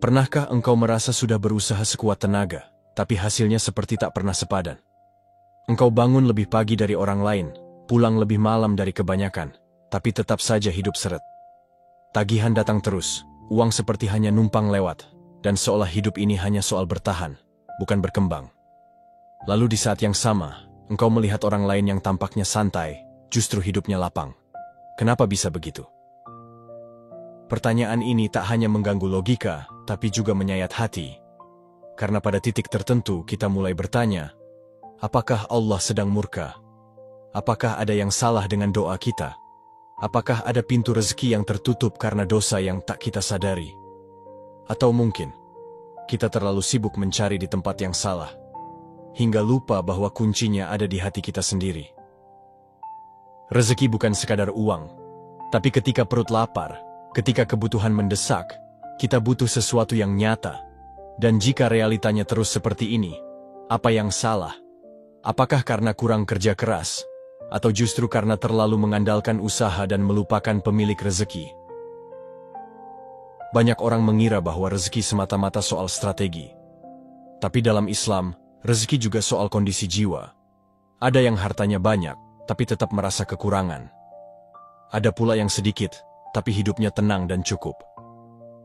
Pernahkah engkau merasa sudah berusaha sekuat tenaga, tapi hasilnya seperti tak pernah sepadan? Engkau bangun lebih pagi dari orang lain, pulang lebih malam dari kebanyakan, tapi tetap saja hidup seret. Tagihan datang terus, uang seperti hanya numpang lewat, dan seolah hidup ini hanya soal bertahan, bukan berkembang. Lalu di saat yang sama, engkau melihat orang lain yang tampaknya santai, justru hidupnya lapang. Kenapa bisa begitu? Pertanyaan ini tak hanya mengganggu logika, tapi juga menyayat hati. Karena pada titik tertentu kita mulai bertanya, apakah Allah sedang murka? Apakah ada yang salah dengan doa kita? Apakah ada pintu rezeki yang tertutup karena dosa yang tak kita sadari? Atau mungkin, kita terlalu sibuk mencari di tempat yang salah, hingga lupa bahwa kuncinya ada di hati kita sendiri. Rezeki bukan sekadar uang, tapi ketika perut lapar, ketika kebutuhan mendesak, kita butuh sesuatu yang nyata. Dan jika realitanya terus seperti ini, apa yang salah? Apakah karena kurang kerja keras? Atau justru karena terlalu mengandalkan usaha dan melupakan pemilik rezeki? Banyak orang mengira bahwa rezeki semata-mata soal strategi. Tapi dalam Islam, rezeki juga soal kondisi jiwa. Ada yang hartanya banyak, tapi tetap merasa kekurangan. Ada pula yang sedikit, tapi hidupnya tenang dan cukup.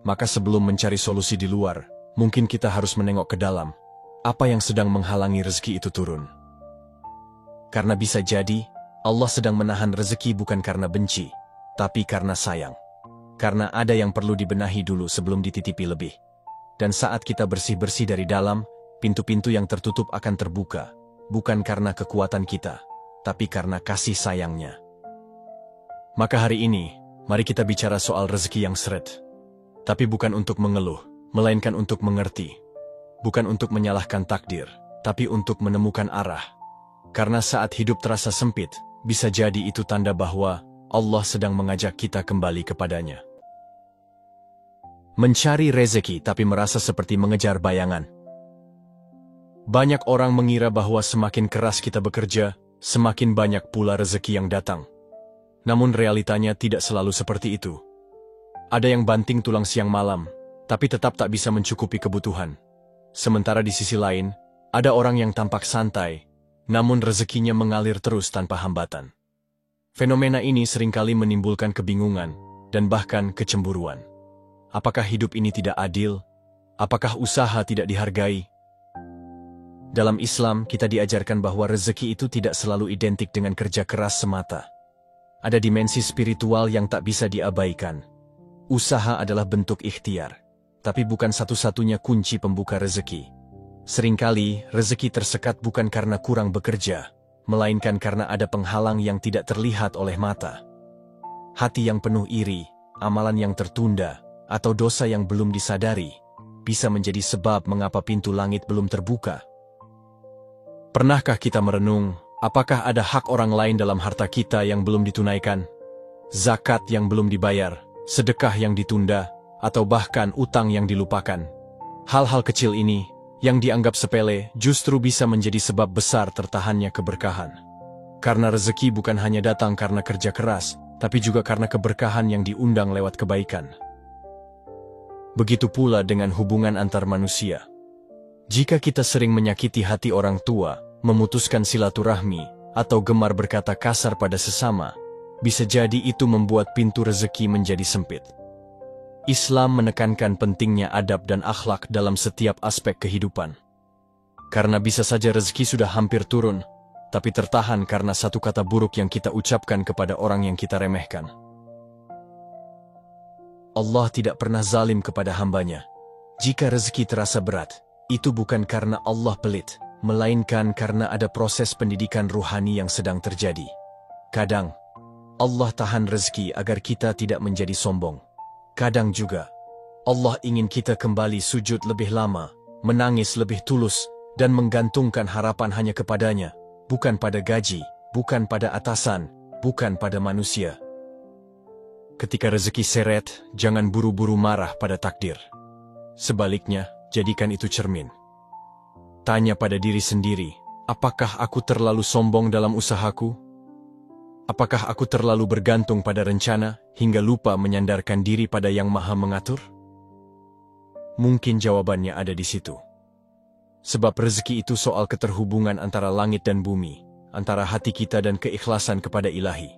Maka sebelum mencari solusi di luar, mungkin kita harus menengok ke dalam. Apa yang sedang menghalangi rezeki itu turun? Karena bisa jadi, Allah sedang menahan rezeki bukan karena benci, tapi karena sayang. Karena ada yang perlu dibenahi dulu sebelum dititipi lebih. Dan saat kita bersih-bersih dari dalam, pintu-pintu yang tertutup akan terbuka. Bukan karena kekuatan kita, tapi karena kasih sayangnya. Maka hari ini, mari kita bicara soal rezeki yang seret. Tapi bukan untuk mengeluh, melainkan untuk mengerti. Bukan untuk menyalahkan takdir, tapi untuk menemukan arah. Karena saat hidup terasa sempit, bisa jadi itu tanda bahwa Allah sedang mengajak kita kembali kepadanya. Mencari rezeki tapi merasa seperti mengejar bayangan. Banyak orang mengira bahwa semakin keras kita bekerja, semakin banyak pula rezeki yang datang. Namun realitanya tidak selalu seperti itu. Ada yang banting tulang siang malam, tapi tetap tak bisa mencukupi kebutuhan. Sementara di sisi lain, ada orang yang tampak santai, namun rezekinya mengalir terus tanpa hambatan. Fenomena ini seringkali menimbulkan kebingungan, dan bahkan kecemburuan. Apakah hidup ini tidak adil? Apakah usaha tidak dihargai? Dalam Islam, kita diajarkan bahwa rezeki itu tidak selalu identik dengan kerja keras semata. Ada dimensi spiritual yang tak bisa diabaikan. Usaha adalah bentuk ikhtiar, tapi bukan satu-satunya kunci pembuka rezeki. Seringkali, rezeki tersekat bukan karena kurang bekerja, melainkan karena ada penghalang yang tidak terlihat oleh mata. Hati yang penuh iri, amalan yang tertunda, atau dosa yang belum disadari, bisa menjadi sebab mengapa pintu langit belum terbuka. Pernahkah kita merenung, apakah ada hak orang lain dalam harta kita yang belum ditunaikan? Zakat yang belum dibayar, sedekah yang ditunda, atau bahkan utang yang dilupakan. Hal-hal kecil ini, yang dianggap sepele, justru bisa menjadi sebab besar tertahannya keberkahan. Karena rezeki bukan hanya datang karena kerja keras, tapi juga karena keberkahan yang diundang lewat kebaikan. Begitu pula dengan hubungan antar manusia. Jika kita sering menyakiti hati orang tua, memutuskan silaturahmi, atau gemar berkata kasar pada sesama, bisa jadi itu membuat pintu rezeki menjadi sempit. Islam menekankan pentingnya adab dan akhlak dalam setiap aspek kehidupan. Karena bisa saja rezeki sudah hampir turun, tapi tertahan karena satu kata buruk yang kita ucapkan kepada orang yang kita remehkan. Allah tidak pernah zalim kepada hambanya. Jika rezeki terasa berat, itu bukan karena Allah pelit, melainkan karena ada proses pendidikan ruhani yang sedang terjadi. Kadang, Allah tahan rezeki agar kita tidak menjadi sombong. Kadang juga, Allah ingin kita kembali sujud lebih lama, menangis lebih tulus, dan menggantungkan harapan hanya kepadanya, bukan pada gaji, bukan pada atasan, bukan pada manusia. Ketika rezeki seret, jangan buru-buru marah pada takdir. Sebaliknya, jadikan itu cermin. Tanya pada diri sendiri, apakah aku terlalu sombong dalam usahaku? Apakah aku terlalu bergantung pada rencana, hingga lupa menyandarkan diri pada Yang Maha Mengatur? mungkin jawabannya ada di situ. Sebab rezeki itu soal keterhubungan antara langit dan bumi, antara hati kita dan keikhlasan kepada Ilahi.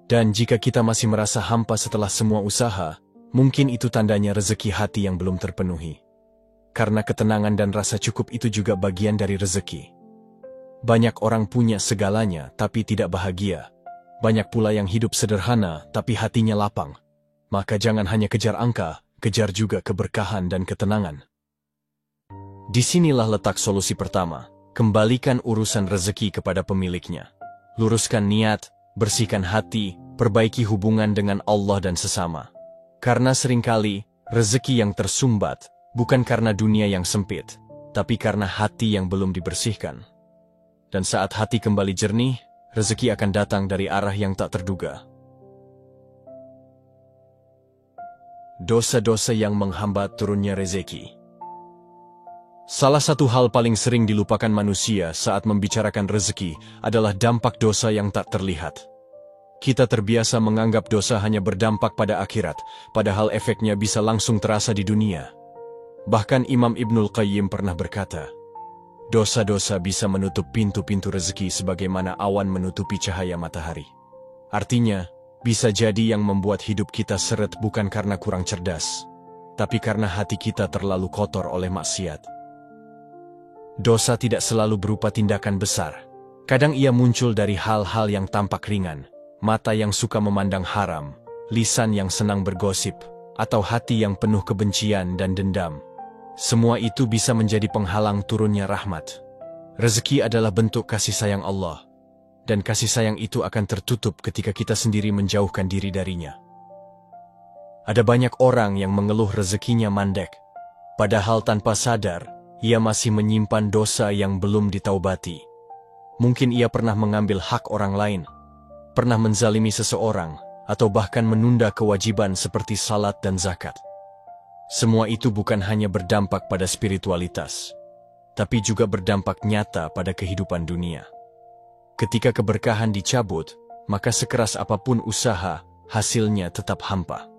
Dan jika kita masih merasa hampa setelah semua usaha, mungkin itu tandanya rezeki hati yang belum terpenuhi. Karena ketenangan dan rasa cukup itu juga bagian dari rezeki. Banyak orang punya segalanya tapi tidak bahagia. Banyak pula yang hidup sederhana tapi hatinya lapang. Maka jangan hanya kejar angka, kejar juga keberkahan dan ketenangan. Disinilah letak solusi pertama. Kembalikan urusan rezeki kepada pemiliknya. Luruskan niat, bersihkan hati, perbaiki hubungan dengan Allah dan sesama. Karena seringkali, rezeki yang tersumbat bukan karena dunia yang sempit, tapi karena hati yang belum dibersihkan. Dan saat hati kembali jernih, rezeki akan datang dari arah yang tak terduga. Dosa-dosa yang menghambat turunnya rezeki. Salah satu hal paling sering dilupakan manusia saat membicarakan rezeki adalah dampak dosa yang tak terlihat. Kita terbiasa menganggap dosa hanya berdampak pada akhirat, padahal efeknya bisa langsung terasa di dunia. Bahkan Imam Ibnul Qayyim pernah berkata, dosa-dosa bisa menutup pintu-pintu rezeki sebagaimana awan menutupi cahaya matahari. Artinya, bisa jadi yang membuat hidup kita seret bukan karena kurang cerdas, tapi karena hati kita terlalu kotor oleh maksiat. Dosa tidak selalu berupa tindakan besar. Kadang ia muncul dari hal-hal yang tampak ringan, mata yang suka memandang haram, lisan yang senang bergosip, atau hati yang penuh kebencian dan dendam. Semua itu bisa menjadi penghalang turunnya rahmat. Rezeki adalah bentuk kasih sayang Allah, dan kasih sayang itu akan tertutup ketika kita sendiri menjauhkan diri darinya. Ada banyak orang yang mengeluh rezekinya mandek, padahal tanpa sadar, ia masih menyimpan dosa yang belum ditaubati. Mungkin ia pernah mengambil hak orang lain, pernah menzalimi seseorang, atau bahkan menunda kewajiban seperti salat dan zakat. Semua itu bukan hanya berdampak pada spiritualitas, tapi juga berdampak nyata pada kehidupan dunia. Ketika keberkahan dicabut, maka sekeras apapun usaha, hasilnya tetap hampa.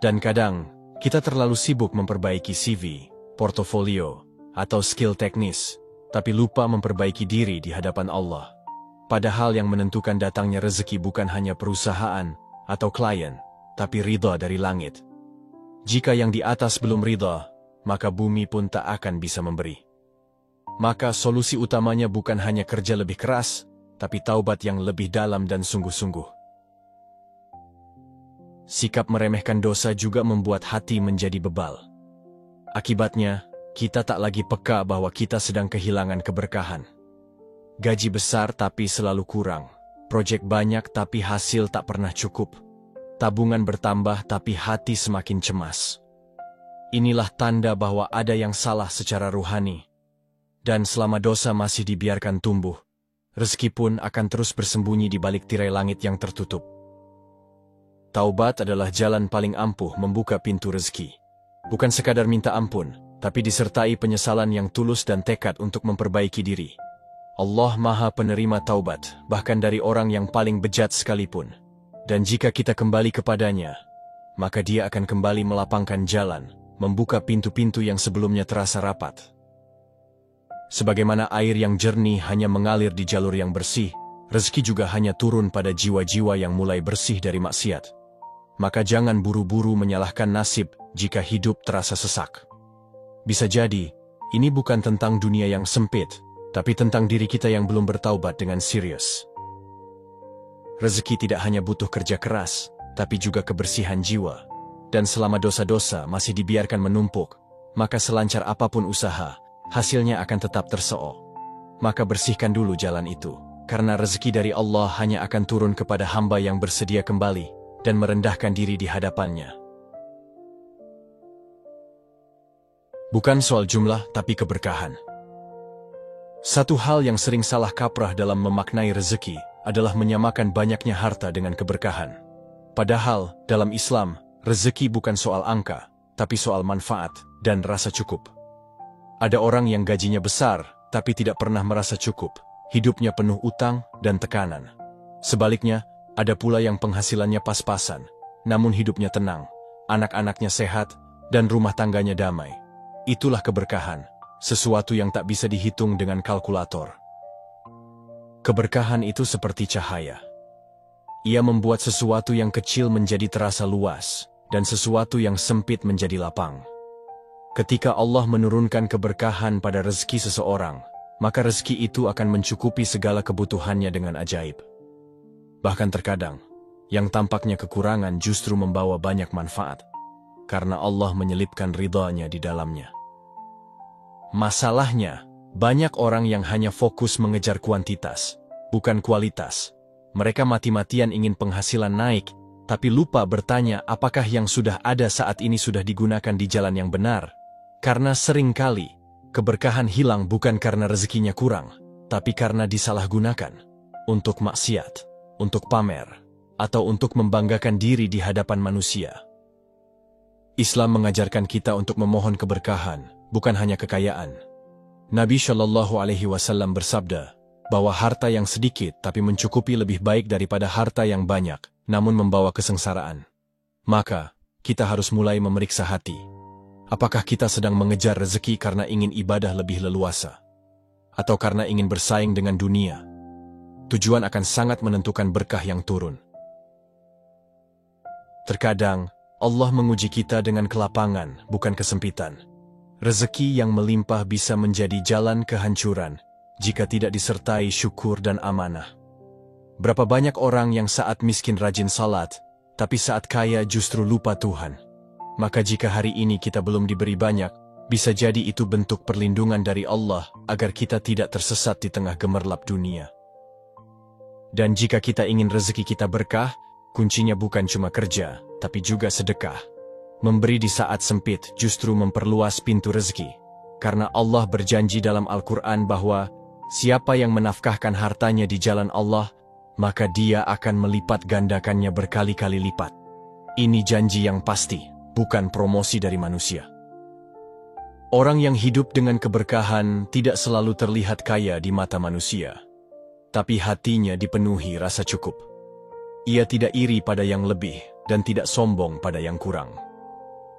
Dan kadang, kita terlalu sibuk memperbaiki CV, portofolio, atau skill teknis, tapi lupa memperbaiki diri di hadapan Allah. Padahal yang menentukan datangnya rezeki bukan hanya perusahaan atau klien, tapi ridha dari langit. Jika yang di atas belum ridha, maka bumi pun tak akan bisa memberi. Maka solusi utamanya bukan hanya kerja lebih keras, tapi taubat yang lebih dalam dan sungguh-sungguh. Sikap meremehkan dosa juga membuat hati menjadi bebal. Akibatnya, kita tak lagi peka bahwa kita sedang kehilangan keberkahan. Gaji besar tapi selalu kurang, proyek banyak tapi hasil tak pernah cukup. Tabungan bertambah tapi hati semakin cemas. Inilah tanda bahwa ada yang salah secara ruhani. Dan selama dosa masih dibiarkan tumbuh, rezeki pun akan terus bersembunyi di balik tirai langit yang tertutup. Taubat adalah jalan paling ampuh membuka pintu rezeki. Bukan sekadar minta ampun, tapi disertai penyesalan yang tulus dan tekad untuk memperbaiki diri. Allah Maha Penerima taubat, bahkan dari orang yang paling bejat sekalipun. Dan jika kita kembali kepadanya, maka Dia akan kembali melapangkan jalan, membuka pintu-pintu yang sebelumnya terasa rapat. Sebagaimana air yang jernih hanya mengalir di jalur yang bersih, rezeki juga hanya turun pada jiwa-jiwa yang mulai bersih dari maksiat. Maka jangan buru-buru menyalahkan nasib jika hidup terasa sesak. Bisa jadi, ini bukan tentang dunia yang sempit, tapi tentang diri kita yang belum bertaubat dengan serius. Rezeki tidak hanya butuh kerja keras, tapi juga kebersihan jiwa. Dan selama dosa-dosa masih dibiarkan menumpuk, maka selancar apapun usaha, hasilnya akan tetap tersook. Maka bersihkan dulu jalan itu, karena rezeki dari Allah hanya akan turun kepada hamba yang bersedia kembali, dan merendahkan diri di hadapannya. Bukan soal jumlah, tapi keberkahan. Satu hal yang sering salah kaprah dalam memaknai rezeki adalah menyamakan banyaknya harta dengan keberkahan. Padahal, dalam Islam, rezeki bukan soal angka, tapi soal manfaat dan rasa cukup. Ada orang yang gajinya besar, tapi tidak pernah merasa cukup. Hidupnya penuh utang dan tekanan. Sebaliknya, ada pula yang penghasilannya pas-pasan, namun hidupnya tenang, anak-anaknya sehat, dan rumah tangganya damai. Itulah keberkahan, sesuatu yang tak bisa dihitung dengan kalkulator. Keberkahan itu seperti cahaya. Ia membuat sesuatu yang kecil menjadi terasa luas, dan sesuatu yang sempit menjadi lapang. Ketika Allah menurunkan keberkahan pada rezeki seseorang, maka rezeki itu akan mencukupi segala kebutuhannya dengan ajaib. Bahkan terkadang, yang tampaknya kekurangan justru membawa banyak manfaat, karena Allah menyelipkan ridha-Nya di dalamnya. Masalahnya, banyak orang yang hanya fokus mengejar kuantitas, bukan kualitas. Mereka mati-matian ingin penghasilan naik, tapi lupa bertanya apakah yang sudah ada saat ini sudah digunakan di jalan yang benar. Karena seringkali, keberkahan hilang bukan karena rezekinya kurang, tapi karena disalahgunakan untuk maksiat, untuk pamer, atau untuk membanggakan diri di hadapan manusia. Islam mengajarkan kita untuk memohon keberkahan, bukan hanya kekayaan. Nabi Shallallahu Alaihi Wasallam bersabda bahwa harta yang sedikit tapi mencukupi lebih baik daripada harta yang banyak, namun membawa kesengsaraan. Maka, kita harus mulai memeriksa hati. Apakah kita sedang mengejar rezeki karena ingin ibadah lebih leluasa? Atau karena ingin bersaing dengan dunia? Tujuan akan sangat menentukan berkah yang turun. Terkadang, Allah menguji kita dengan kelapangan, bukan kesempitan. Rezeki yang melimpah bisa menjadi jalan kehancuran jika tidak disertai syukur dan amanah. Berapa banyak orang yang saat miskin rajin salat, tapi saat kaya justru lupa Tuhan. Maka jika hari ini kita belum diberi banyak, bisa jadi itu bentuk perlindungan dari Allah agar kita tidak tersesat di tengah gemerlap dunia. Dan jika kita ingin rezeki kita berkah, kuncinya bukan cuma kerja, tapi juga sedekah. Memberi di saat sempit justru memperluas pintu rezeki. Karena Allah berjanji dalam Al-Quran bahwa siapa yang menafkahkan hartanya di jalan Allah, maka dia akan melipat gandakannya berkali-kali lipat. Ini janji yang pasti, bukan promosi dari manusia. Orang yang hidup dengan keberkahan tidak selalu terlihat kaya di mata manusia, tapi hatinya dipenuhi rasa cukup. Ia tidak iri pada yang lebih dan tidak sombong pada yang kurang.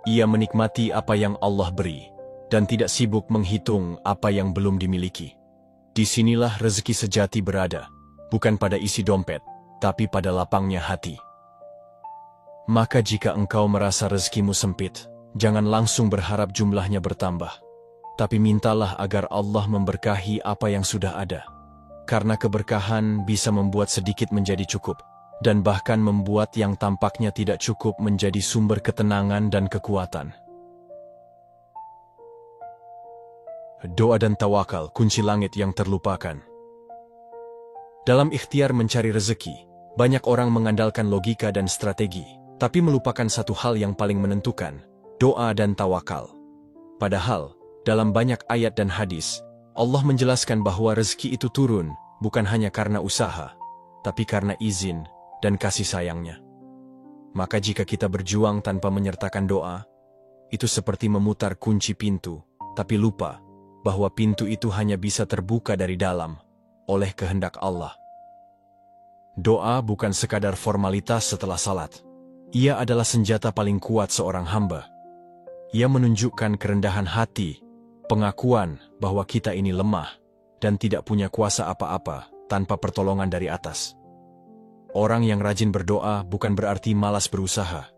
Ia menikmati apa yang Allah beri dan tidak sibuk menghitung apa yang belum dimiliki. Disinilah rezeki sejati berada, bukan pada isi dompet, tapi pada lapangnya hati. Maka jika engkau merasa rezekimu sempit, jangan langsung berharap jumlahnya bertambah, tapi mintalah agar Allah memberkahi apa yang sudah ada. Karena keberkahan bisa membuat sedikit menjadi cukup, dan bahkan membuat yang tampaknya tidak cukup menjadi sumber ketenangan dan kekuatan. Doa dan tawakal, kunci langit yang terlupakan. Dalam ikhtiar mencari rezeki, banyak orang mengandalkan logika dan strategi, tapi melupakan satu hal yang paling menentukan, doa dan tawakal. Padahal, dalam banyak ayat dan hadis, Allah menjelaskan bahwa rezeki itu turun, bukan hanya karena usaha, tapi karena izin dan kasih sayangnya. Maka jika kita berjuang tanpa menyertakan doa, itu seperti memutar kunci pintu, tapi lupa bahwa pintu itu hanya bisa terbuka dari dalam, oleh kehendak Allah. Doa bukan sekadar formalitas setelah salat. Ia adalah senjata paling kuat seorang hamba. Ia menunjukkan kerendahan hati, pengakuan bahwa kita ini lemah, dan tidak punya kuasa apa-apa tanpa pertolongan dari atas. Orang yang rajin berdoa bukan berarti malas berusaha.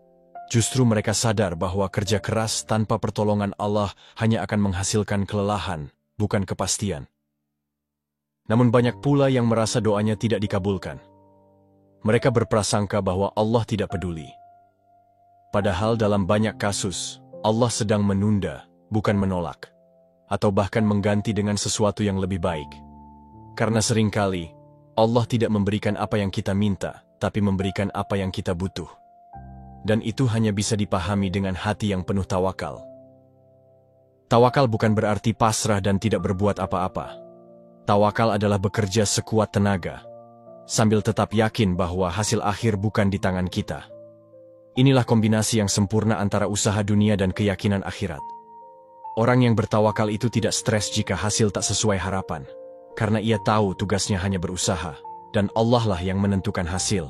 Justru mereka sadar bahwa kerja keras tanpa pertolongan Allah hanya akan menghasilkan kelelahan, bukan kepastian. Namun banyak pula yang merasa doanya tidak dikabulkan. Mereka berprasangka bahwa Allah tidak peduli. Padahal dalam banyak kasus, Allah sedang menunda, bukan menolak, atau bahkan mengganti dengan sesuatu yang lebih baik. Karena seringkali, Allah tidak memberikan apa yang kita minta, tapi memberikan apa yang kita butuh. Dan itu hanya bisa dipahami dengan hati yang penuh tawakal. Tawakal bukan berarti pasrah dan tidak berbuat apa-apa. Tawakal adalah bekerja sekuat tenaga, sambil tetap yakin bahwa hasil akhir bukan di tangan kita. Inilah kombinasi yang sempurna antara usaha dunia dan keyakinan akhirat. Orang yang bertawakal itu tidak stres jika hasil tak sesuai harapan, karena ia tahu tugasnya hanya berusaha, dan Allah lah yang menentukan hasil.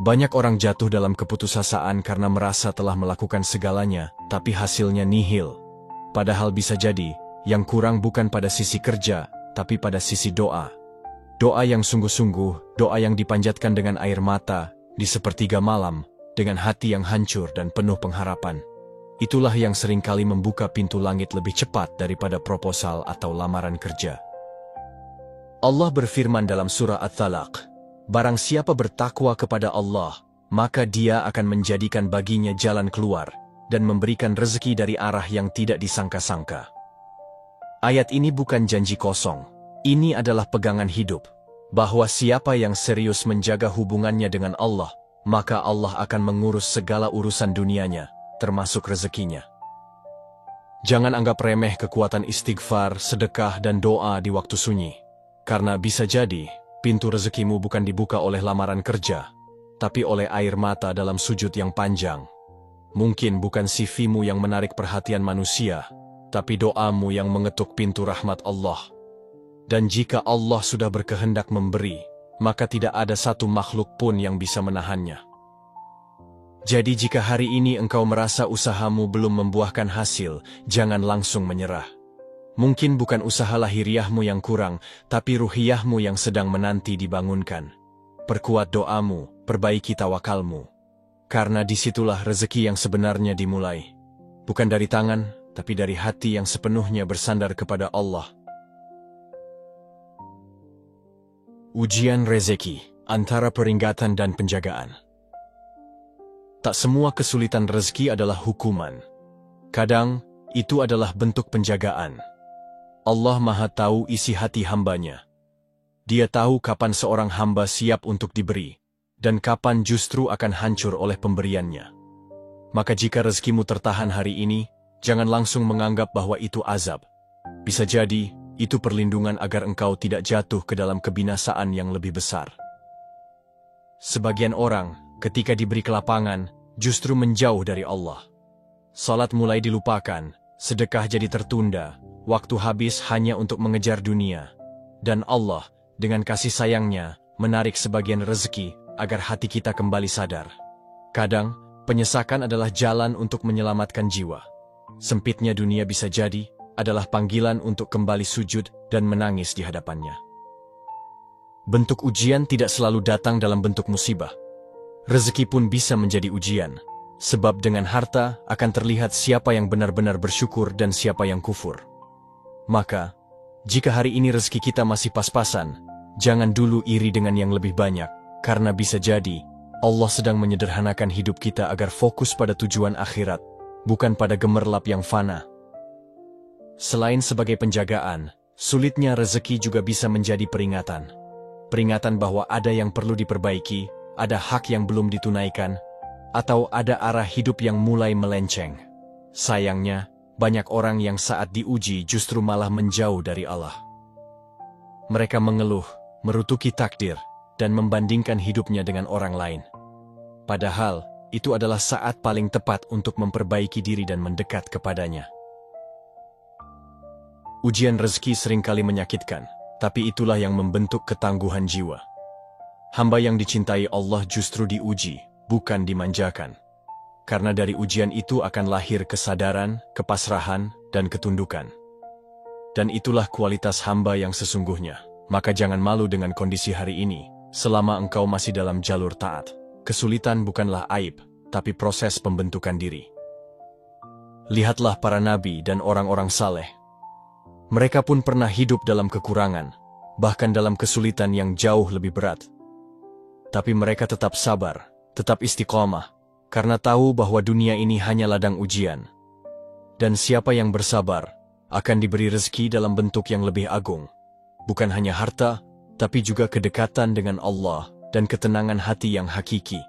Banyak orang jatuh dalam keputusasaan karena merasa telah melakukan segalanya, tapi hasilnya nihil. Padahal bisa jadi, yang kurang bukan pada sisi kerja, tapi pada sisi doa. Doa yang sungguh-sungguh, doa yang dipanjatkan dengan air mata, di sepertiga malam, dengan hati yang hancur dan penuh pengharapan. Itulah yang seringkali membuka pintu langit lebih cepat daripada proposal atau lamaran kerja. Allah berfirman dalam surah At-Talaq, "Barang siapa bertakwa kepada Allah, maka Dia akan menjadikan baginya jalan keluar dan memberikan rezeki dari arah yang tidak disangka-sangka." Ayat ini bukan janji kosong. Ini adalah pegangan hidup, bahwa siapa yang serius menjaga hubungannya dengan Allah, maka Allah akan mengurus segala urusan dunianya, termasuk rezekinya. Jangan anggap remeh kekuatan istighfar, sedekah, dan doa di waktu sunyi. Karena bisa jadi, pintu rezekimu bukan dibuka oleh lamaran kerja, tapi oleh air mata dalam sujud yang panjang. Mungkin bukan CV-mu yang menarik perhatian manusia, tapi doamu yang mengetuk pintu rahmat Allah. Dan jika Allah sudah berkehendak memberi, maka tidak ada satu makhluk pun yang bisa menahannya. Jadi jika hari ini engkau merasa usahamu belum membuahkan hasil, jangan langsung menyerah. Mungkin bukan usaha lahiriahmu yang kurang, tapi ruhiyahmu yang sedang menanti dibangunkan. Perkuat doamu, perbaiki tawakalmu. Karena disitulah rezeki yang sebenarnya dimulai. Bukan dari tangan, tapi dari hati yang sepenuhnya bersandar kepada Allah. Ujian rezeki, antara peringatan dan penjagaan. Tak semua kesulitan rezeki adalah hukuman. Kadang, itu adalah bentuk penjagaan. Allah Maha tahu isi hati hambanya. Dia tahu kapan seorang hamba siap untuk diberi, dan kapan justru akan hancur oleh pemberiannya. Maka jika rezekimu tertahan hari ini, jangan langsung menganggap bahwa itu azab. Bisa jadi, itu perlindungan agar engkau tidak jatuh ke dalam kebinasaan yang lebih besar. Sebagian orang, ketika diberi kelapangan, justru menjauh dari Allah. Salat mulai dilupakan, sedekah jadi tertunda, waktu habis hanya untuk mengejar dunia. Dan Allah, dengan kasih sayangnya, menarik sebagian rezeki agar hati kita kembali sadar. Kadang, penyesakan adalah jalan untuk menyelamatkan jiwa. Sempitnya dunia bisa jadi adalah panggilan untuk kembali sujud dan menangis di hadapannya. Bentuk ujian tidak selalu datang dalam bentuk musibah. Rezeki pun bisa menjadi ujian, sebab dengan harta akan terlihat siapa yang benar-benar bersyukur dan siapa yang kufur. Maka, jika hari ini rezeki kita masih pas-pasan, jangan dulu iri dengan yang lebih banyak, karena bisa jadi Allah sedang menyederhanakan hidup kita agar fokus pada tujuan akhirat, bukan pada gemerlap yang fana. Selain sebagai penjagaan, sulitnya rezeki juga bisa menjadi peringatan. Peringatan bahwa ada yang perlu diperbaiki, ada hak yang belum ditunaikan, atau ada arah hidup yang mulai melenceng. Sayangnya, banyak orang yang saat diuji justru malah menjauh dari Allah. Mereka mengeluh, merutuki takdir, dan membandingkan hidupnya dengan orang lain. Padahal, itu adalah saat paling tepat untuk memperbaiki diri dan mendekat kepadanya. Ujian rezeki seringkali menyakitkan, tapi itulah yang membentuk ketangguhan jiwa. Hamba yang dicintai Allah justru diuji, bukan dimanjakan. Karena dari ujian itu akan lahir kesadaran, kepasrahan, dan ketundukan. Dan itulah kualitas hamba yang sesungguhnya. Maka jangan malu dengan kondisi hari ini, selama engkau masih dalam jalur taat. Kesulitan bukanlah aib, tapi proses pembentukan diri. Lihatlah para nabi dan orang-orang saleh. Mereka pun pernah hidup dalam kekurangan, bahkan dalam kesulitan yang jauh lebih berat. Tapi mereka tetap sabar, tetap istiqomah, karena tahu bahwa dunia ini hanya ladang ujian. Dan siapa yang bersabar, akan diberi rezeki dalam bentuk yang lebih agung. Bukan hanya harta, tapi juga kedekatan dengan Allah dan ketenangan hati yang hakiki.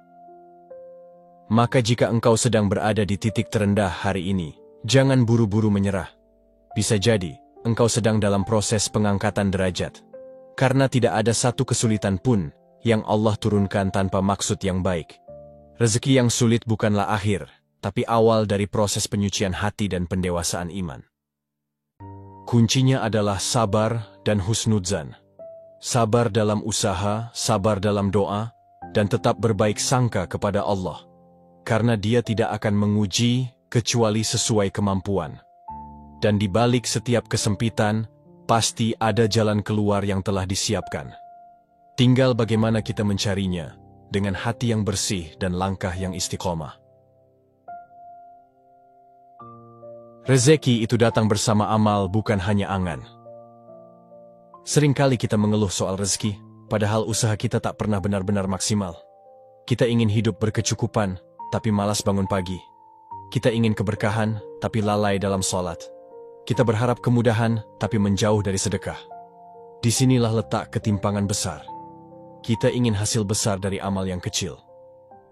Maka jika engkau sedang berada di titik terendah hari ini, jangan buru-buru menyerah. Bisa jadi, engkau sedang dalam proses pengangkatan derajat. Karena tidak ada satu kesulitan pun yang Allah turunkan tanpa maksud yang baik. Rezeki yang sulit bukanlah akhir, tapi awal dari proses penyucian hati dan pendewasaan iman. Kuncinya adalah sabar dan husnudzan. Sabar dalam usaha, sabar dalam doa, dan tetap berbaik sangka kepada Allah. Karena Dia tidak akan menguji kecuali sesuai kemampuan. Dan di balik setiap kesempitan, pasti ada jalan keluar yang telah disiapkan. Tinggal bagaimana kita mencarinya, dengan hati yang bersih dan langkah yang istiqomah. Rezeki itu datang bersama amal, bukan hanya angan. Seringkali kita mengeluh soal rezeki, padahal usaha kita tak pernah benar-benar maksimal. Kita ingin hidup berkecukupan, tapi malas bangun pagi. Kita ingin keberkahan, tapi lalai dalam sholat. Kita berharap kemudahan, tapi menjauh dari sedekah. Disinilah letak ketimpangan besar. Kita ingin hasil besar dari amal yang kecil.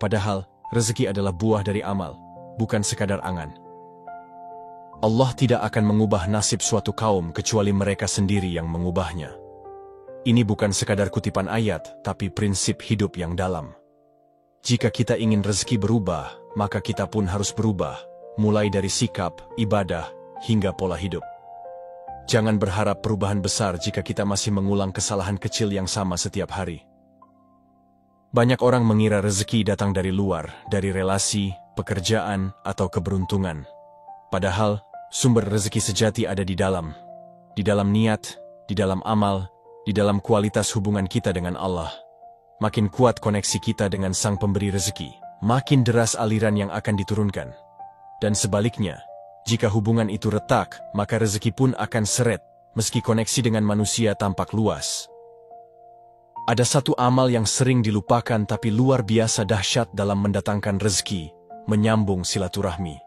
Padahal, rezeki adalah buah dari amal, bukan sekadar angan. Allah tidak akan mengubah nasib suatu kaum kecuali mereka sendiri yang mengubahnya. Ini bukan sekadar kutipan ayat, tapi prinsip hidup yang dalam. Jika kita ingin rezeki berubah, maka kita pun harus berubah, mulai dari sikap, ibadah, hingga pola hidup. Jangan berharap perubahan besar jika kita masih mengulang kesalahan kecil yang sama setiap hari. Banyak orang mengira rezeki datang dari luar, dari relasi, pekerjaan, atau keberuntungan. Padahal, sumber rezeki sejati ada di dalam niat, di dalam amal, di dalam kualitas hubungan kita dengan Allah. Makin kuat koneksi kita dengan Sang Pemberi rezeki, makin deras aliran yang akan diturunkan. Dan sebaliknya, jika hubungan itu retak, maka rezeki pun akan seret, meski koneksi dengan manusia tampak luas. Ada satu amal yang sering dilupakan tapi luar biasa dahsyat dalam mendatangkan rezeki, menyambung silaturahmi.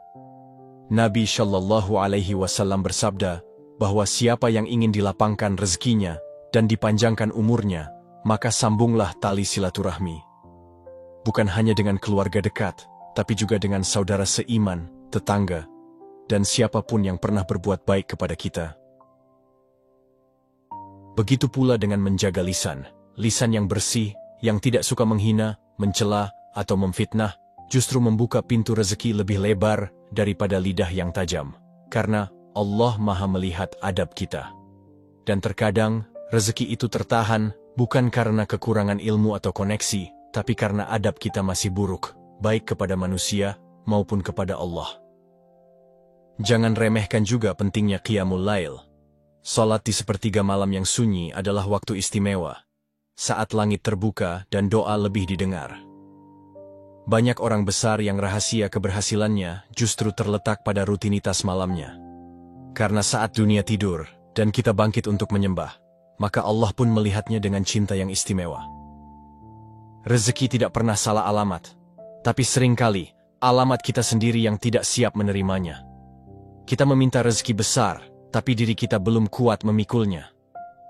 Nabi Shallallahu Alaihi Wasallam bersabda bahwa siapa yang ingin dilapangkan rezekinya dan dipanjangkan umurnya, maka sambunglah tali silaturahmi. Bukan hanya dengan keluarga dekat, tapi juga dengan saudara seiman, tetangga, dan siapapun yang pernah berbuat baik kepada kita. Begitu pula dengan menjaga lisan. Lisan yang bersih, yang tidak suka menghina, mencela, atau memfitnah, justru membuka pintu rezeki lebih lebar daripada lidah yang tajam. Karena Allah Maha melihat adab kita. Dan terkadang, rezeki itu tertahan bukan karena kekurangan ilmu atau koneksi, tapi karena adab kita masih buruk, baik kepada manusia maupun kepada Allah. Jangan remehkan juga pentingnya Qiyamul Lail. Salat di sepertiga malam yang sunyi adalah waktu istimewa, saat langit terbuka dan doa lebih didengar. Banyak orang besar yang rahasia keberhasilannya justru terletak pada rutinitas malamnya. Karena saat dunia tidur dan kita bangkit untuk menyembah, maka Allah pun melihatnya dengan cinta yang istimewa. Rezeki tidak pernah salah alamat, tapi seringkali alamat kita sendiri yang tidak siap menerimanya. Kita meminta rezeki besar, tapi diri kita belum kuat memikulnya.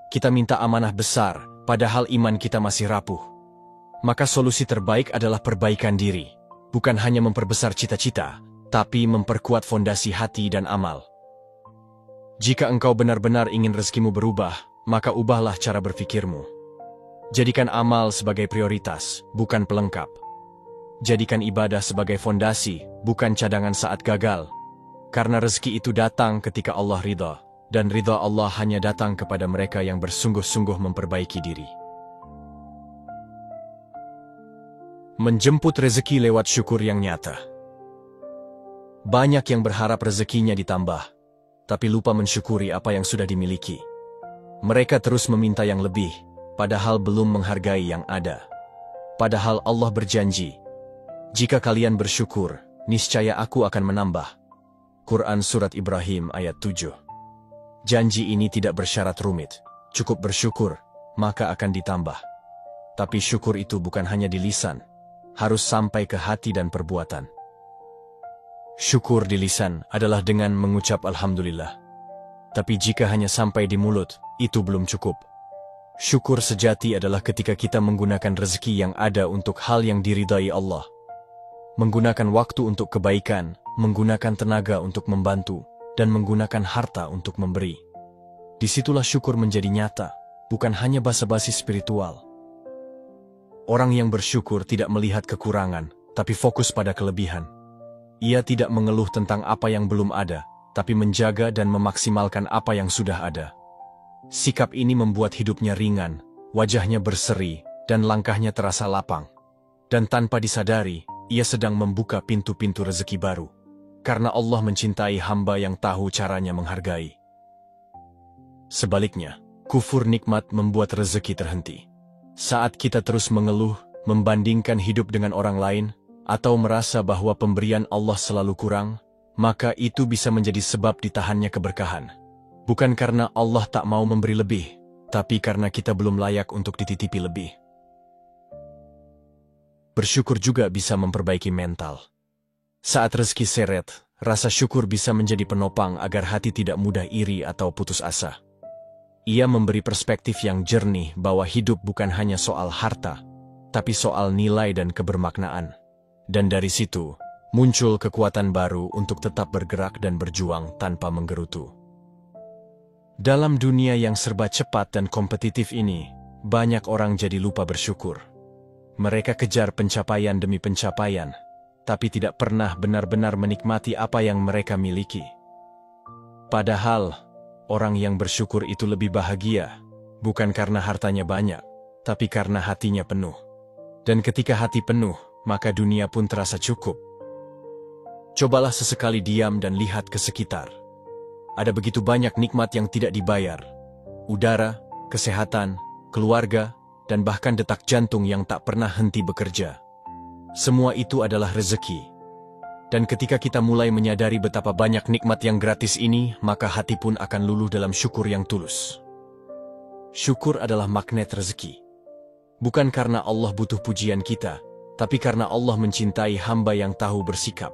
Kita minta amanah besar, padahal iman kita masih rapuh. Maka solusi terbaik adalah perbaikan diri. Bukan hanya memperbesar cita-cita, tapi memperkuat fondasi hati dan amal. Jika engkau benar-benar ingin rezekimu berubah, maka ubahlah cara berpikirmu. Jadikan amal sebagai prioritas, bukan pelengkap. Jadikan ibadah sebagai fondasi, bukan cadangan saat gagal. Karena rezeki itu datang ketika Allah ridha. Dan ridha Allah hanya datang kepada mereka yang bersungguh-sungguh memperbaiki diri. Menjemput rezeki lewat syukur yang nyata. Banyak yang berharap rezekinya ditambah, tapi lupa mensyukuri apa yang sudah dimiliki. Mereka terus meminta yang lebih, padahal belum menghargai yang ada. Padahal Allah berjanji, jika kalian bersyukur, niscaya aku akan menambah. Quran Surat Ibrahim ayat 7. Janji ini tidak bersyarat rumit, cukup bersyukur, maka akan ditambah. Tapi syukur itu bukan hanya di lisan, harus sampai ke hati dan perbuatan. Syukur di lisan adalah dengan mengucap Alhamdulillah. Tapi jika hanya sampai di mulut, itu belum cukup. Syukur sejati adalah ketika kita menggunakan rezeki yang ada untuk hal yang diridai Allah. Menggunakan waktu untuk kebaikan, menggunakan tenaga untuk membantu, dan menggunakan harta untuk memberi. Disitulah syukur menjadi nyata, bukan hanya basa-basi spiritual. Orang yang bersyukur tidak melihat kekurangan, tapi fokus pada kelebihan. Ia tidak mengeluh tentang apa yang belum ada, tapi menjaga dan memaksimalkan apa yang sudah ada. Sikap ini membuat hidupnya ringan, wajahnya berseri, dan langkahnya terasa lapang. Dan tanpa disadari, ia sedang membuka pintu-pintu rezeki baru. Karena Allah mencintai hamba yang tahu caranya menghargai. Sebaliknya, kufur nikmat membuat rezeki terhenti. Saat kita terus mengeluh, membandingkan hidup dengan orang lain, atau merasa bahwa pemberian Allah selalu kurang, maka itu bisa menjadi sebab ditahannya keberkahan. Bukan karena Allah tak mau memberi lebih, tapi karena kita belum layak untuk dititipi lebih. Bersyukur juga bisa memperbaiki mental. Saat rezeki seret, rasa syukur bisa menjadi penopang agar hati tidak mudah iri atau putus asa. Ia memberi perspektif yang jernih bahwa hidup bukan hanya soal harta, tapi soal nilai dan kebermaknaan. Dan dari situ, muncul kekuatan baru untuk tetap bergerak dan berjuang tanpa menggerutu. Dalam dunia yang serba cepat dan kompetitif ini, banyak orang jadi lupa bersyukur. Mereka kejar pencapaian demi pencapaian, tapi tidak pernah benar-benar menikmati apa yang mereka miliki. Padahal, orang yang bersyukur itu lebih bahagia, bukan karena hartanya banyak, tapi karena hatinya penuh. Dan ketika hati penuh, maka dunia pun terasa cukup. Cobalah sesekali diam dan lihat ke sekitar. Ada begitu banyak nikmat yang tidak dibayar. Udara, kesehatan, keluarga, dan bahkan detak jantung yang tak pernah henti bekerja. Semua itu adalah rezeki. Dan ketika kita mulai menyadari betapa banyak nikmat yang gratis ini, maka hati pun akan luluh dalam syukur yang tulus. Syukur adalah magnet rezeki. Bukan karena Allah butuh pujian kita, tapi karena Allah mencintai hamba yang tahu bersikap.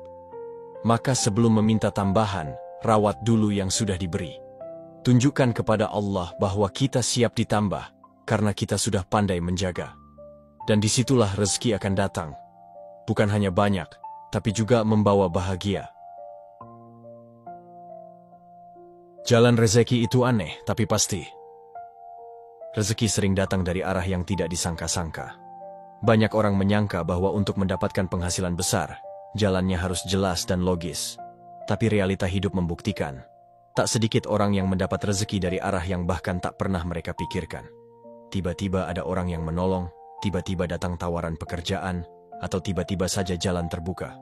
Maka sebelum meminta tambahan, rawat dulu yang sudah diberi. Tunjukkan kepada Allah bahwa kita siap ditambah, karena kita sudah pandai menjaga. Dan disitulah rezeki akan datang. Bukan hanya banyak, tapi juga membawa bahagia. Jalan rezeki itu aneh, tapi pasti. Rezeki sering datang dari arah yang tidak disangka-sangka. Banyak orang menyangka bahwa untuk mendapatkan penghasilan besar, jalannya harus jelas dan logis. Tapi realita hidup membuktikan, tak sedikit orang yang mendapat rezeki dari arah yang bahkan tak pernah mereka pikirkan. Tiba-tiba ada orang yang menolong, tiba-tiba datang tawaran pekerjaan, atau tiba-tiba saja jalan terbuka.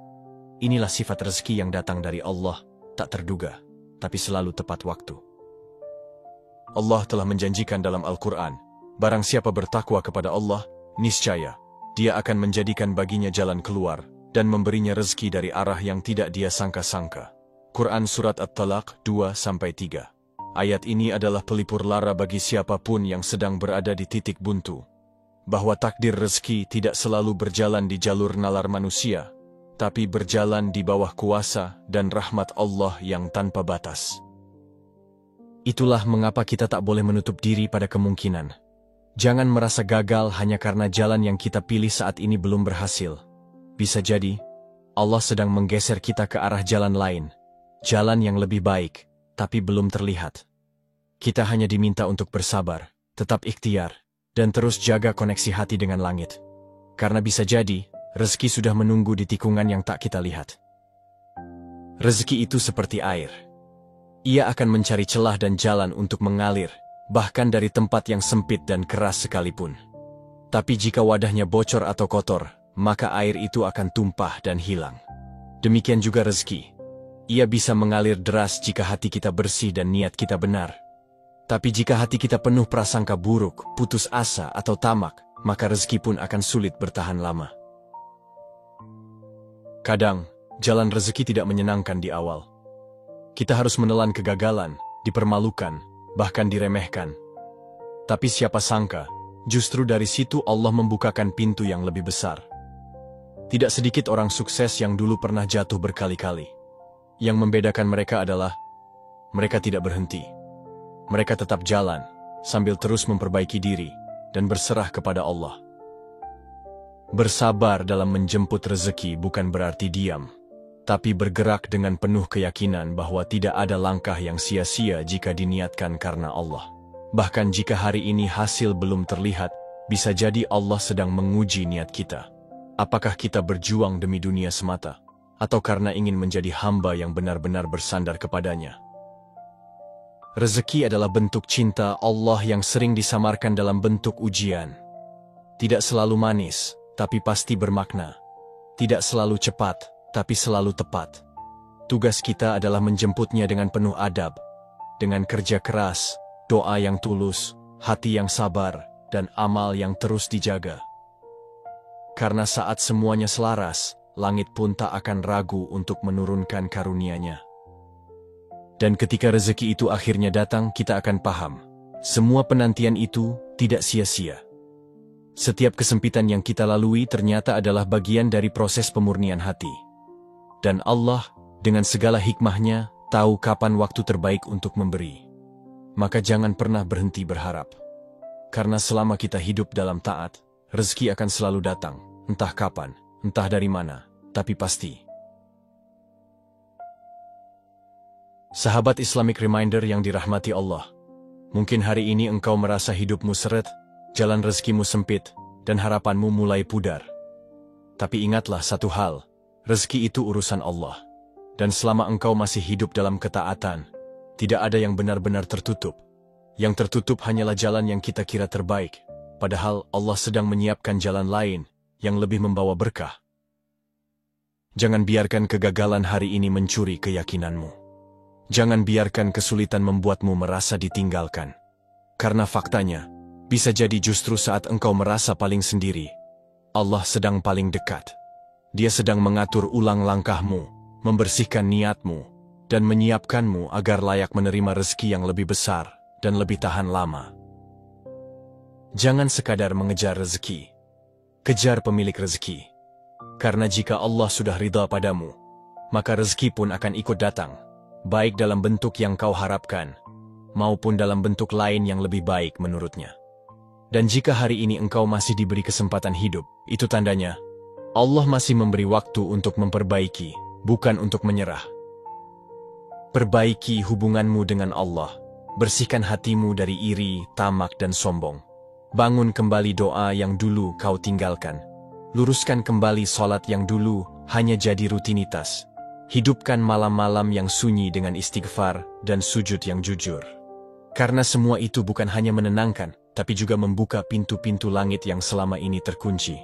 Inilah sifat rezeki yang datang dari Allah, tak terduga, tapi selalu tepat waktu. Allah telah menjanjikan dalam Al-Quran, barang siapa bertakwa kepada Allah, niscaya, Dia akan menjadikan baginya jalan keluar, dan memberinya rezeki dari arah yang tidak dia sangka-sangka. Quran Surat At-Talaq 2-3. Ayat ini adalah pelipur lara bagi siapapun yang sedang berada di titik buntu. Bahwa takdir rezeki tidak selalu berjalan di jalur nalar manusia, tapi berjalan di bawah kuasa dan rahmat Allah yang tanpa batas. Itulah mengapa kita tak boleh menutup diri pada kemungkinan. Jangan merasa gagal hanya karena jalan yang kita pilih saat ini belum berhasil. Bisa jadi, Allah sedang menggeser kita ke arah jalan lain, jalan yang lebih baik, tapi belum terlihat. Kita hanya diminta untuk bersabar, tetap ikhtiar, dan terus jaga koneksi hati dengan langit. Karena bisa jadi, rezeki sudah menunggu di tikungan yang tak kita lihat. Rezeki itu seperti air. Ia akan mencari celah dan jalan untuk mengalir, bahkan dari tempat yang sempit dan keras sekalipun. Tapi jika wadahnya bocor atau kotor, maka air itu akan tumpah dan hilang. Demikian juga rezeki. Ia bisa mengalir deras jika hati kita bersih dan niat kita benar. Tapi jika hati kita penuh prasangka buruk, putus asa atau tamak, maka rezeki pun akan sulit bertahan lama. Kadang, jalan rezeki tidak menyenangkan di awal. Kita harus menelan kegagalan, dipermalukan, bahkan diremehkan. Tapi siapa sangka, justru dari situ Allah membukakan pintu yang lebih besar. Tidak sedikit orang sukses yang dulu pernah jatuh berkali-kali. Yang membedakan mereka adalah, mereka tidak berhenti. Mereka tetap jalan, sambil terus memperbaiki diri, dan berserah kepada Allah. Bersabar dalam menjemput rezeki bukan berarti diam, tapi bergerak dengan penuh keyakinan bahwa tidak ada langkah yang sia-sia jika diniatkan karena Allah. Bahkan jika hari ini hasil belum terlihat, bisa jadi Allah sedang menguji niat kita. Apakah kita berjuang demi dunia semata, atau karena ingin menjadi hamba yang benar-benar bersandar kepadanya? Rezeki adalah bentuk cinta Allah yang sering disamarkan dalam bentuk ujian. Tidak selalu manis, tapi pasti bermakna. Tidak selalu cepat, tapi selalu tepat. Tugas kita adalah menjemputnya dengan penuh adab, dengan kerja keras, doa yang tulus, hati yang sabar, dan amal yang terus dijaga. Karena saat semuanya selaras, langit pun tak akan ragu untuk menurunkan karunia-Nya. Dan ketika rezeki itu akhirnya datang, kita akan paham, semua penantian itu tidak sia-sia. Setiap kesempitan yang kita lalui ternyata adalah bagian dari proses pemurnian hati. Dan Allah, dengan segala hikmahnya, tahu kapan waktu terbaik untuk memberi. Maka jangan pernah berhenti berharap. Karena selama kita hidup dalam taat, rezeki akan selalu datang, entah kapan, entah dari mana, tapi pasti. Sahabat Islamic Reminder yang dirahmati Allah, mungkin hari ini engkau merasa hidupmu seret, jalan rezekimu sempit, dan harapanmu mulai pudar. Tapi ingatlah satu hal, rezeki itu urusan Allah. Dan selama engkau masih hidup dalam ketaatan, tidak ada yang benar-benar tertutup. Yang tertutup hanyalah jalan yang kita kira terbaik, padahal Allah sedang menyiapkan jalan lain yang lebih membawa berkah. Jangan biarkan kegagalan hari ini mencuri keyakinanmu. Jangan biarkan kesulitan membuatmu merasa ditinggalkan. Karena faktanya, bisa jadi justru saat engkau merasa paling sendiri, Allah sedang paling dekat. Dia sedang mengatur ulang langkahmu, membersihkan niatmu, dan menyiapkanmu agar layak menerima rezeki yang lebih besar dan lebih tahan lama. Jangan sekadar mengejar rezeki. Kejar pemilik rezeki. Karena jika Allah sudah ridha padamu, maka rezeki pun akan ikut datang, baik dalam bentuk yang kau harapkan, maupun dalam bentuk lain yang lebih baik menurutnya. Dan jika hari ini engkau masih diberi kesempatan hidup, itu tandanya Allah masih memberi waktu untuk memperbaiki, bukan untuk menyerah. Perbaiki hubunganmu dengan Allah, bersihkan hatimu dari iri, tamak, dan sombong. Bangun kembali doa yang dulu kau tinggalkan. Luruskan kembali sholat yang dulu hanya jadi rutinitas. Hidupkan malam-malam yang sunyi dengan istighfar dan sujud yang jujur. Karena semua itu bukan hanya menenangkan, tapi juga membuka pintu-pintu langit yang selama ini terkunci.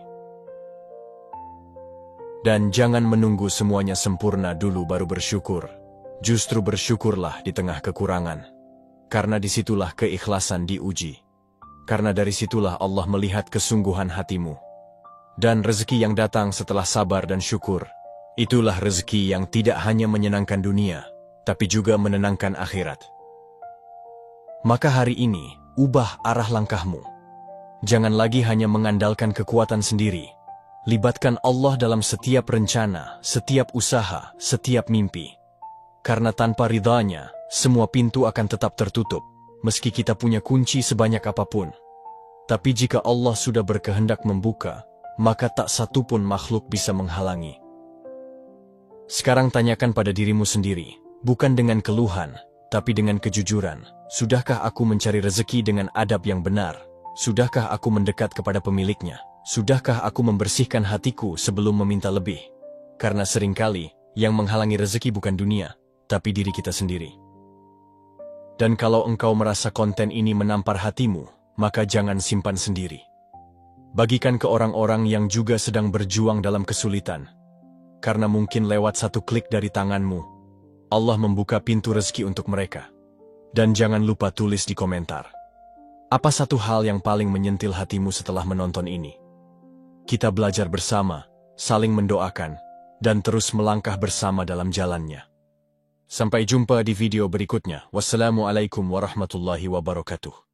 Dan jangan menunggu semuanya sempurna dulu baru bersyukur. Justru bersyukurlah di tengah kekurangan. Karena disitulah keikhlasan diuji. Karena dari situlah Allah melihat kesungguhan hatimu. Dan rezeki yang datang setelah sabar dan syukur, itulah rezeki yang tidak hanya menyenangkan dunia, tapi juga menenangkan akhirat. Maka hari ini, ubah arah langkahmu. Jangan lagi hanya mengandalkan kekuatan sendiri. Libatkan Allah dalam setiap rencana, setiap usaha, setiap mimpi. Karena tanpa ridhanya, semua pintu akan tetap tertutup, meski kita punya kunci sebanyak apapun. Tapi jika Allah sudah berkehendak membuka, maka tak satu pun makhluk bisa menghalangi. Sekarang tanyakan pada dirimu sendiri, bukan dengan keluhan, tapi dengan kejujuran. Sudahkah aku mencari rezeki dengan adab yang benar? Sudahkah aku mendekat kepada pemiliknya? Sudahkah aku membersihkan hatiku sebelum meminta lebih? Karena seringkali, yang menghalangi rezeki bukan dunia, tapi diri kita sendiri. Dan kalau engkau merasa konten ini menampar hatimu, maka jangan simpan sendiri. Bagikan ke orang-orang yang juga sedang berjuang dalam kesulitan. Karena mungkin lewat satu klik dari tanganmu, Allah membuka pintu rezeki untuk mereka. Dan jangan lupa tulis di komentar, apa satu hal yang paling menyentil hatimu setelah menonton ini? Kita belajar bersama, saling mendoakan, dan terus melangkah bersama dalam jalannya. Sampai jumpa di video berikutnya. Wassalamualaikum warahmatullahi wabarakatuh.